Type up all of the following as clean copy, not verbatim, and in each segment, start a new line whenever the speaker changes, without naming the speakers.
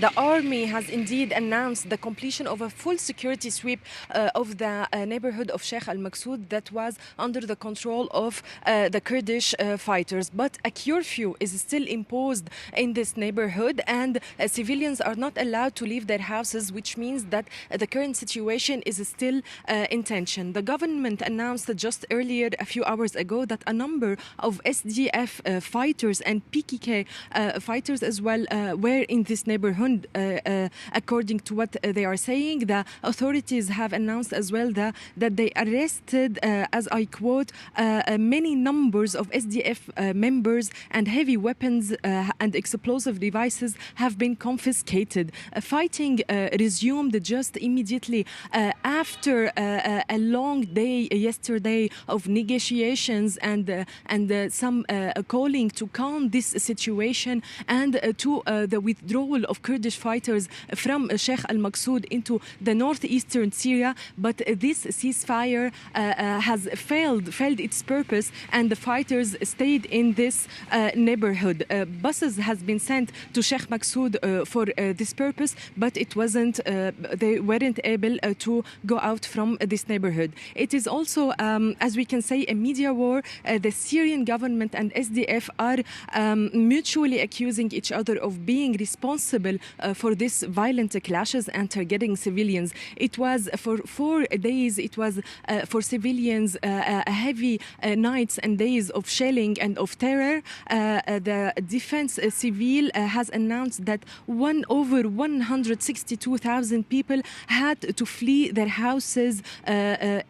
The army has indeed announced the completion of a full security sweep of the neighborhood of Sheikh al-Maqsoud that was under the control of the Kurdish fighters. But a curfew is still imposed in this neighborhood, and civilians are not allowed to leave their houses, which means that the current situation is still in tension. The government announced just earlier, a few hours ago, that a number of SDF fighters and PKK fighters as well were in this neighborhood. According to what they are saying, the authorities have announced as well that they arrested, as I quote, many numbers of SDF members, and heavy weapons and explosive devices have been confiscated. Fighting resumed just immediately after a long day yesterday of negotiations and some calling to calm this situation and to the withdrawal of Kurdish fighters from Sheikh al-Maqsoud into the northeastern Syria. But this ceasefire has failed its purpose, and the fighters stayed in this neighborhood. Buses has been sent to Sheikh Maqsoud for this purpose, but they weren't able to go out from this neighborhood. It is also, as we can say, a media war. The Syrian government and SDF are mutually accusing each other of being responsible for this violent clashes and targeting civilians. It was for 4 days, it was for civilians heavy nights and days of shelling and of terror. The defense civil has announced that over 162,000 people had to flee their houses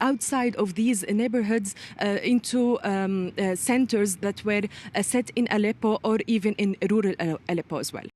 outside of these neighborhoods into centers that were set in Aleppo or even in rural Aleppo as well.